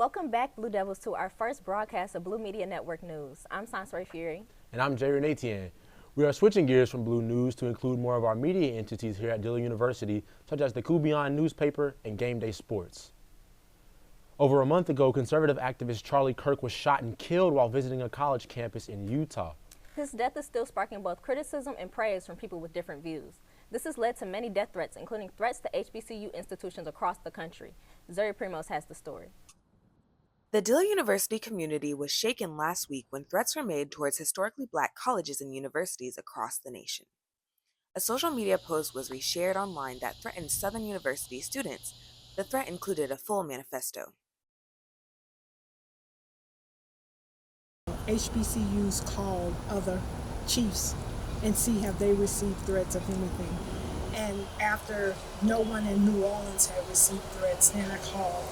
Welcome back, Blue Devils, to our first broadcast of Blue Media Network News. I'm Sonse'rae Fuery. And I'm Jayren Etienne. We are switching gears from Blue News to include more of our media entities here at Dillard University, such as the Kubion newspaper and Game Day Sports. Over a month ago, conservative activist Charlie Kirk was shot and killed while visiting a college campus in Utah. His death is still sparking both criticism and praise from people with different views. This has led to many death threats, including threats to HBCU institutions across the country. Zuri Primos has the story. The Dillard University community was shaken last week when threats were made towards historically black colleges and universities across the nation. A social media post was reshared online that threatened Southern University students. The threat included a full manifesto. HBCUs call other chiefs and see have they received threats of anything. And after no one in New Orleans had received threats, then I called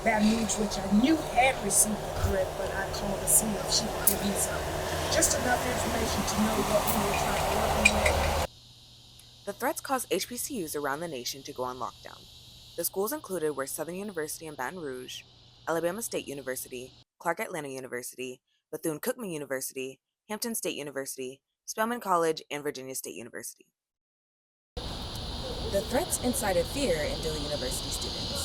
Baton Rouge, which I knew had received a threat, but I called to see if she could give me some, just enough information to know what we were trying to work on. The threats caused HBCUs around the nation to go on lockdown. The schools included were Southern University in Baton Rouge, Alabama State University, Clark Atlanta University, Bethune-Cookman University, Hampton State University, Spelman College, and Virginia State University. The threats incited fear in Dillard University students.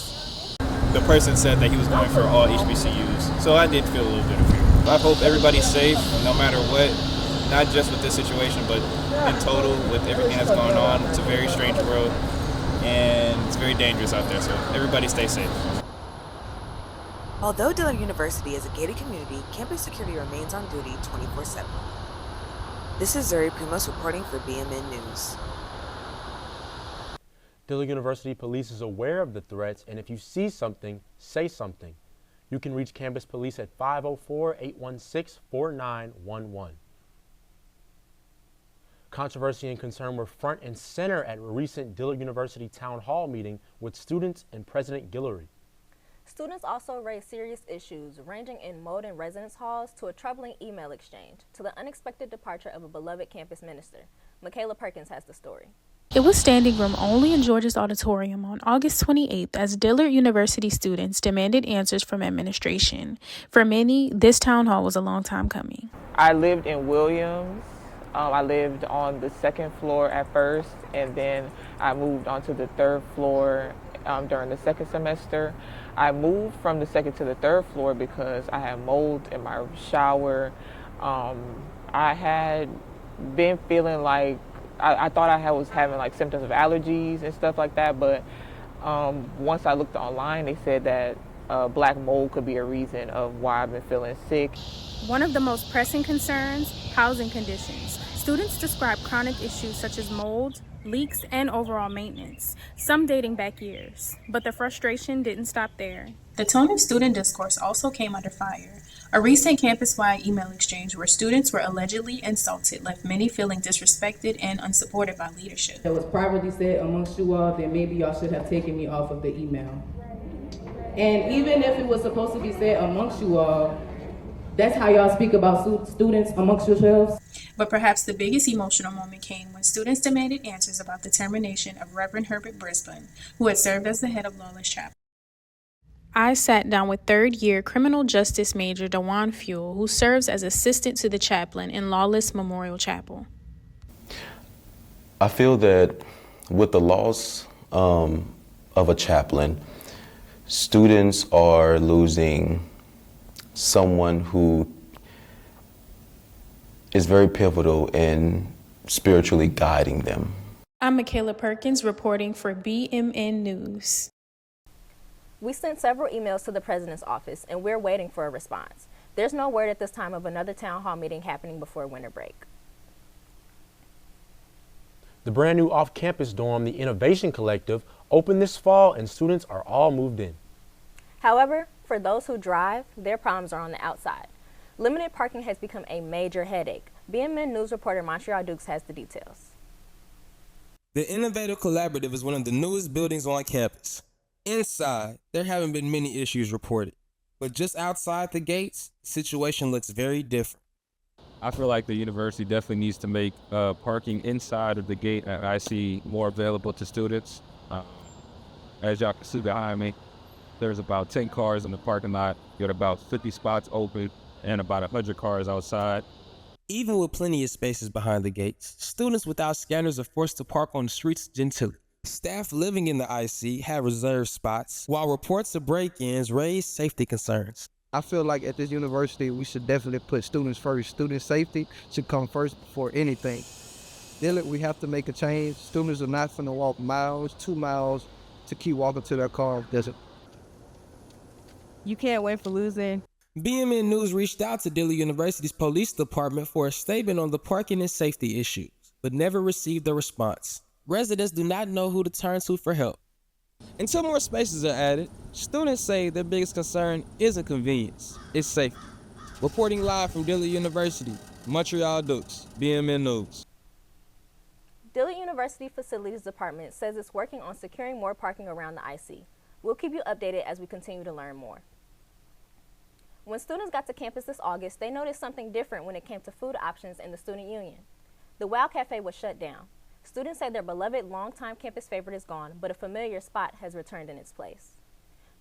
The person said that he was going for all HBCUs, so I did feel a little bit of fear. I hope everybody's safe, no matter what, not just with this situation, but in total with everything that's going on. It's a very strange world, and it's very dangerous out there, so everybody stay safe. Although Dillard University is a gated community, campus security remains on duty 24/7. This is Zuri Primos reporting for BMN News. Dillard University Police is aware of the threats, and if you see something, say something. You can reach campus police at 504-816-4911. Controversy and concern were front and center at a recent Dillard University Town Hall meeting with students and President Guillory. Students also raised serious issues, ranging in mold in residence halls to a troubling email exchange to the unexpected departure of a beloved campus minister. Makayla Perkins has the story. It was standing room only in George's Auditorium on August 28th as Dillard University students demanded answers from administration. For many, this town hall was a long time coming. I lived in Williams. I lived on the second floor at first, and then I moved onto the third floor during the second semester. I moved from the second to the third floor because I had mold in my shower. I had been feeling like I thought I was having like symptoms of allergies and stuff like that, but once I looked online, they said that black mold could be a reason of why I've been feeling sick. One of the most pressing concerns, housing conditions. Students describe chronic issues such as mold, leaks, and overall maintenance, some dating back years. But the frustration didn't stop there. The tone of student discourse also came under fire. A recent campus-wide email exchange where students were allegedly insulted left many feeling disrespected and unsupported by leadership. It was privately said amongst you all that maybe y'all should have taken me off of the email. And even if it was supposed to be said amongst you all, that's how y'all speak about students amongst yourselves. But perhaps the biggest emotional moment came when students demanded answers about the termination of Reverend Herbert Brisbane, who had served as the head of Lawless Chapel. I sat down with third-year criminal justice major DeJuan Fuel, who serves as assistant to the chaplain in Lawless Memorial Chapel. I feel that with the loss of a chaplain, students are losing someone who is very pivotal in spiritually guiding them. I'm Makayla Perkins reporting for BMN News. We sent several emails to the president's office, and we're waiting for a response. There's no word at this time of another town hall meeting happening before winter break. The brand new off-campus dorm, the Innovation Collective, opened this fall, and students are all moved in. However, for those who drive, their problems are on the outside. Limited parking has become a major headache. BMN News reporter Montreal Dukes has the details. The Innovative Collaborative is one of the newest buildings on campus. Inside, there haven't been many issues reported, but just outside the gates, the situation looks very different. I feel like the university definitely needs to make parking inside of the gate I see more available to students. As y'all can see behind me, There's about 10 cars in the parking lot. You got about 50 spots open and about 100 cars outside. Even with plenty of spaces behind the gates, students without scanners are forced to park on the streets gentilly. Staff living in the IC have reserved spots, while reports of break-ins raise safety concerns. I feel like at this university, we should definitely put students first. Student safety should come first before anything. Dillard, we have to make a change. Students are not going to walk miles, 2 miles, to keep walking to their car. You can't win for losing. BMN News reached out to Dillard University's police department for a statement on the parking and safety issues, but never received a response. Residents do not know who to turn to for help. Until more spaces are added, students say their biggest concern isn't convenience, it's safety. Reporting live from Dillard University, Montreal Dukes, BMN News. Dillard University Facilities Department says it's working on securing more parking around the IC. We'll keep you updated as we continue to learn more. When students got to campus this August, they noticed something different when it came to food options in the student union. The Wow Cafe was shut down. Students say their beloved longtime campus favorite is gone, but a familiar spot has returned in its place.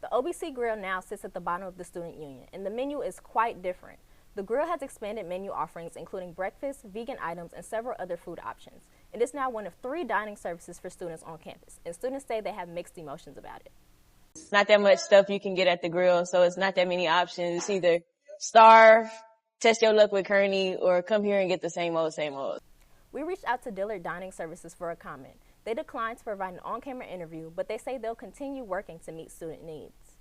The OBC Grill now sits at the bottom of the student union, and the menu is quite different. The grill has expanded menu offerings, including breakfast, vegan items, and several other food options. It is now one of 3 dining services for students on campus, and students say they have mixed emotions about it. It's not that much stuff you can get at the grill, so it's not that many options. It's either starve, test your luck with Kearney, or come here and get the same old, same old. We reached out to Dillard Dining Services for a comment. They declined to provide an on-camera interview, but they say they'll continue working to meet student needs.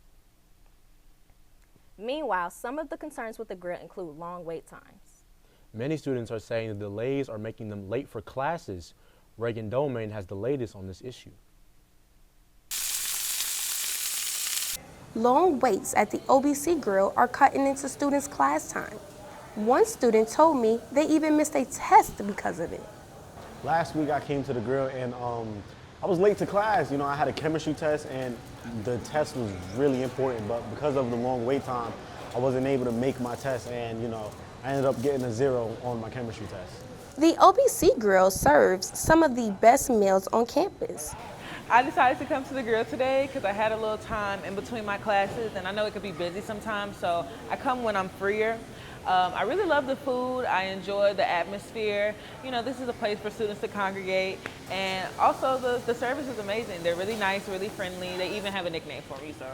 Meanwhile, some of the concerns with the grill include long wait times. Many students are saying the delays are making them late for classes. Reagan Domingue has the latest on this issue. Long waits at the OBC Grill are cutting into students' class time. One student told me they even missed a test because of it. Last week I came to the grill and I was late to class. You know, I had a chemistry test and the test was really important, but because of the long wait time, I wasn't able to make my test and, you know, I ended up getting a 0 on my chemistry test. The OBC Grill serves some of the best meals on campus. I decided to come to the grill today because I had a little time in between my classes, and I know it could be busy sometimes, so I come when I'm freer. I really love the food. I enjoy the atmosphere. You know, this is a place for students to congregate, and also the service is amazing. They're really nice, really friendly. They even have a nickname for me, so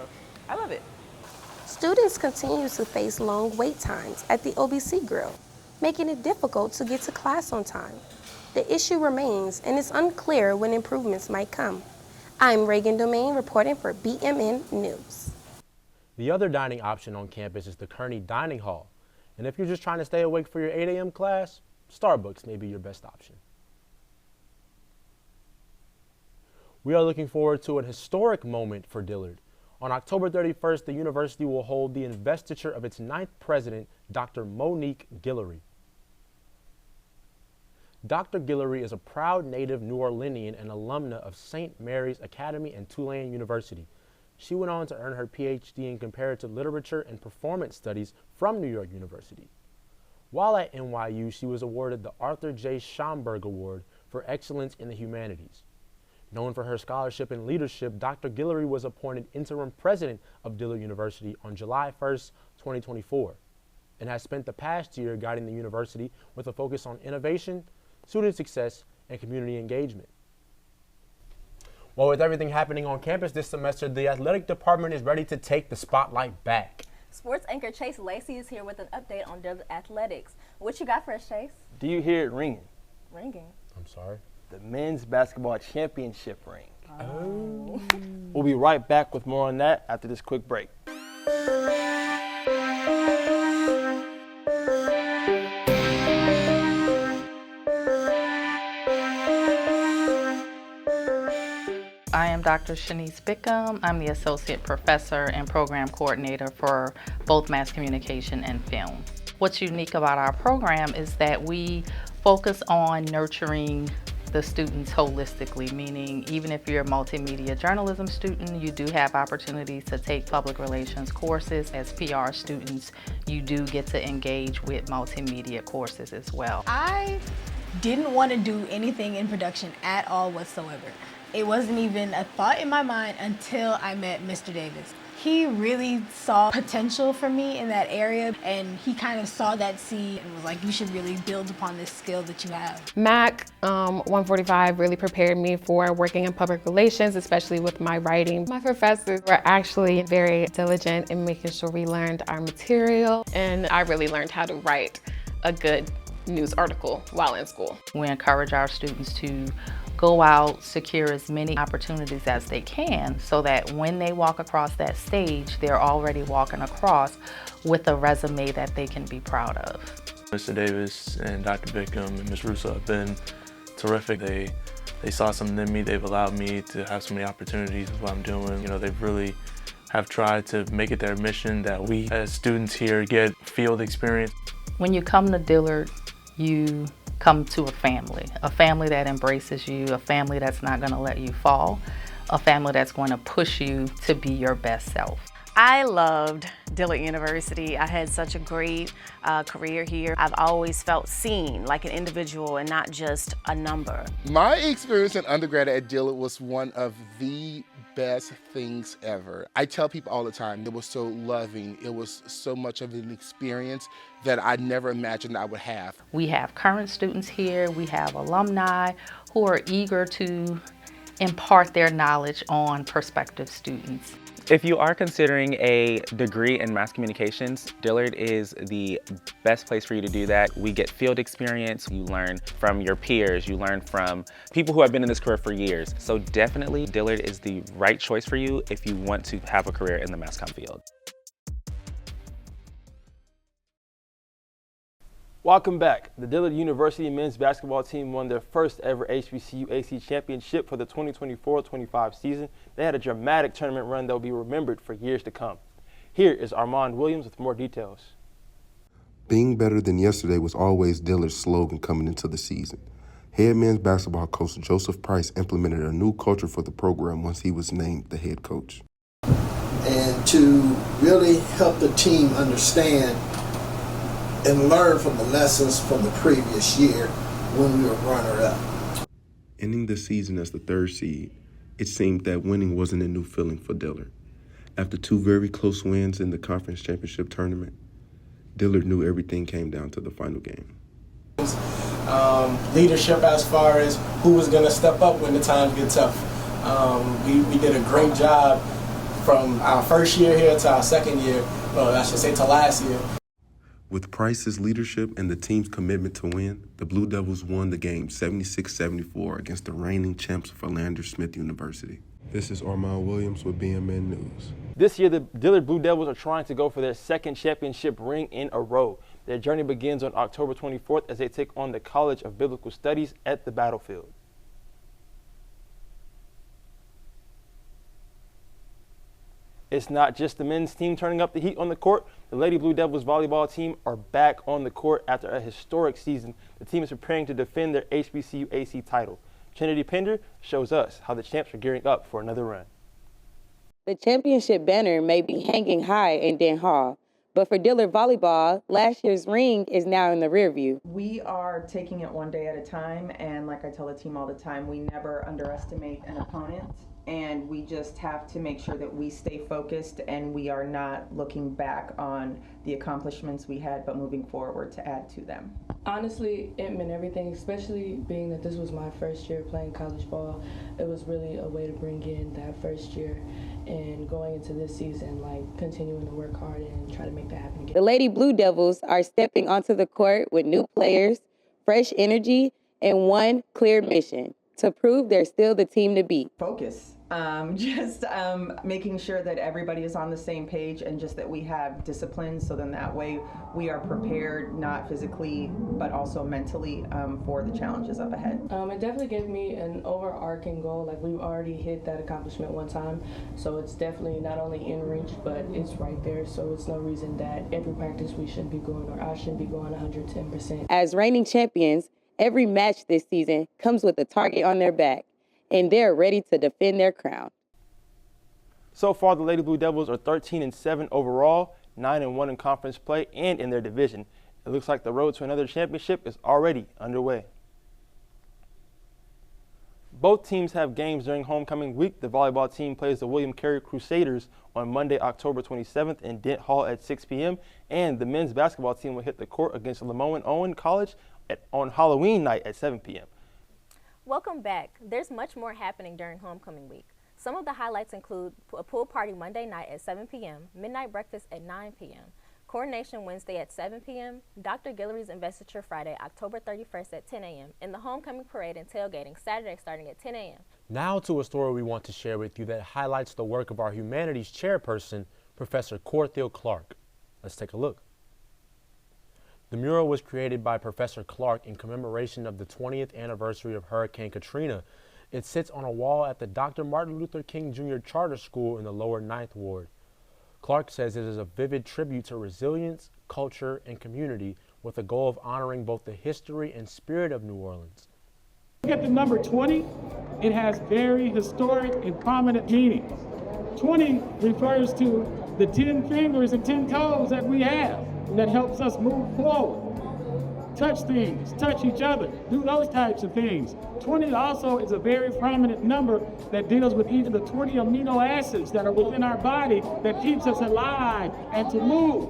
I love it. Students continue to face long wait times at the OBC Grill, making it difficult to get to class on time. The issue remains, and it's unclear when improvements might come. I'm Reagan Domingue reporting for BMN News. The other dining option on campus is the Kearney Dining Hall. And if you're just trying to stay awake for your 8 a.m. class, Starbucks may be your best option. We are looking forward to an historic moment for Dillard. On October 31st, the university will hold the investiture of its 9th president, Dr. Monique Guillory. Dr. Guillory is a proud native New Orleanian and alumna of St. Mary's Academy and Tulane University. She went on to earn her PhD in comparative literature and performance studies from New York University. While at NYU, she was awarded the Arthur J. Schomburg Award for Excellence in the Humanities. Known for her scholarship and leadership, Dr. Guillory was appointed interim president of Dillard University on July 1st, 2024, and has spent the past year guiding the university with a focus on innovation, student success, and community engagement. Well, with everything happening on campus this semester, the athletic department is ready to take the spotlight back. Sports anchor Chase Lacy is here with an update on Dillard athletics. What you got for us, Chase? Do you hear it ringing? Ringing? I'm sorry? The men's basketball championship ring. Oh. We'll be right back with more on that after this quick break. I am Dr. Shanice Bickham. I'm the Associate Professor and Program Coordinator for both Mass Communication and Film. What's unique about our program is that we focus on nurturing the students holistically, meaning even if you're a multimedia journalism student, you do have opportunities to take public relations courses. As PR students, you do get to engage with multimedia courses as well. I didn't want to do anything in production at all whatsoever. It wasn't even a thought in my mind until I met Mr. Davis. He really saw potential for me in that area, and he kind of saw that seed and was like, you should really build upon this skill that you have. Mac 145 really prepared me for working in public relations, especially with my writing. My professors were actually very diligent in making sure we learned our material, and I really learned how to write a good news article while in school. We encourage our students to go out, secure as many opportunities as they can so that when they walk across that stage, they're already walking across with a resume that they can be proud of. Mr. Davis and Dr. Bickham and Ms. Russo have been terrific. They saw something in me. They've allowed me to have so many opportunities with what I'm doing. You know, they've really have tried to make it their mission that we as students here get field experience. When you come to Dillard, you come to a family that embraces you, a family that's not going to let you fall, a family that's going to push you to be your best self. I loved Dillard University. I had such a great career here. I've always felt seen like an individual and not just a number. My experience in undergrad at Dillard was one of the best things ever. I tell people all the time, it was so loving. It was so much of an experience that I never imagined I would have. We have current students here. We have alumni who are eager to impart their knowledge on prospective students. If you are considering a degree in mass communications, Dillard is the best place for you to do that. We get field experience, you learn from your peers, you learn from people who have been in this career for years. So definitely Dillard is the right choice for you if you want to have a career in the mass comm field. Welcome back. The Dillard University men's basketball team won their first ever HBCU AC championship for the 2024-25 season. They had a dramatic tournament run that will be remembered for years to come. Here is Armond Williams with more details. Being better than yesterday was always Dillard's slogan coming into the season. Head men's basketball coach Joseph Price implemented a new culture for the program once he was named the head coach. And to really help the team understand and learn from the lessons from the previous year when we were runner-up. Ending the season as the third seed, it seemed that winning wasn't a new feeling for Dillard. After two very close wins in the conference championship tournament, Dillard knew everything came down to the final game. Leadership as far as who was going to step up when the times get tough. We did a great job from our first year here to our second year, or I should say to last year. With Price's leadership and the team's commitment to win, the Blue Devils won the game 76-74 against the reigning champs of Philander Smith University. This is Armond Williams with BMN News. This year, the Dillard Blue Devils are trying to go for their second championship ring in a row. Their journey begins on October 24th as they take on the College of Biblical Studies at the Battlefield. It's not just the men's team turning up the heat on the court. The Lady Blue Devils volleyball team are back on the court after a historic season. The team is preparing to defend their HBCU AC title. Trinity Pender shows us how the champs are gearing up for another run. The championship banner may be hanging high in Den Hall, but for Dillard volleyball, last year's ring is now in the rear view. We are taking it one day at a time, and like I tell the team all the time, we never underestimate an opponent. And we just have to make sure that we stay focused and we are not looking back on the accomplishments we had, but moving forward to add to them. Honestly, it meant everything, especially being that this was my first year playing college ball. It was really a way to bring in that first year and going into this season, like continuing to work hard and try to make that happen again. The Lady Blue Devils are stepping onto the court with new players, fresh energy, and one clear mission: to prove they're still the team to beat. Focus. Making sure that everybody is on the same page and just that we have discipline, so then that way we are prepared, not physically but also mentally, for the challenges up ahead. It definitely gave me an overarching goal. Like, we've already hit that accomplishment one time, so it's definitely not only in reach, but it's right there. So it's no reason that every practice we shouldn't be going, or I shouldn't be going 110%. As reigning champions, every match this season comes with a target on their back, and they're ready to defend their crown. So far, the Lady Blue Devils are 13-7 overall, 9-1 in conference play and in their division. It looks like the road to another championship is already underway. Both teams have games during homecoming week. The volleyball team plays the William Carey Crusaders on Monday, October 27th in Dent Hall at 6 p.m. And the men's basketball team will hit the court against Lemoyne Owen College on Halloween night at 7 p.m. Welcome back. There's much more happening during homecoming week. Some of the highlights include a pool party Monday night at 7 p.m., midnight breakfast at 9 p.m., coronation Wednesday at 7 p.m., Dr. Guillory's investiture Friday, October 31st at 10 a.m., and the homecoming parade and tailgating Saturday starting at 10 a.m. Now to a story we want to share with you that highlights the work of our humanities chairperson, Professor Corthiel Clark. Let's take a look. The mural was created by Professor Clark in commemoration of the 20th anniversary of Hurricane Katrina. It sits on a wall at the Dr. Martin Luther King Jr. Charter School in the lower 9th Ward. Clark says it is a vivid tribute to resilience, culture, and community with the goal of honoring both the history and spirit of New Orleans. Look at the number 20. It has very historic and prominent meanings. 20 refers to the 10 fingers and 10 toes that we have that helps us move forward. Touch things, touch each other, do those types of things. 20 also is a very prominent number that deals with each of the 20 amino acids that are within our body that keeps us alive and to move.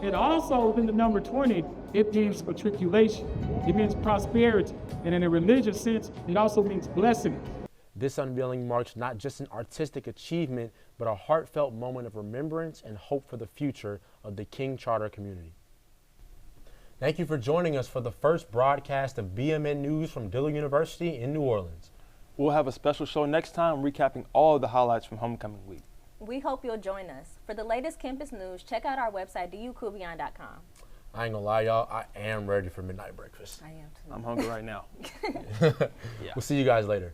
And also within the number 20, it means matriculation. It means prosperity. And in a religious sense, it also means blessing. This unveiling marks not just an artistic achievement, but a heartfelt moment of remembrance and hope for the future of the King Charter community. Thank you for joining us for the first broadcast of BMN News from Dillard University in New Orleans. We'll have a special show next time recapping all of the highlights from homecoming week. We hope you'll join us. For the latest campus news, check out our website, dukubion.com. I ain't gonna lie, y'all, I am ready for midnight breakfast. I am too. I'm hungry right now. We'll see you guys later.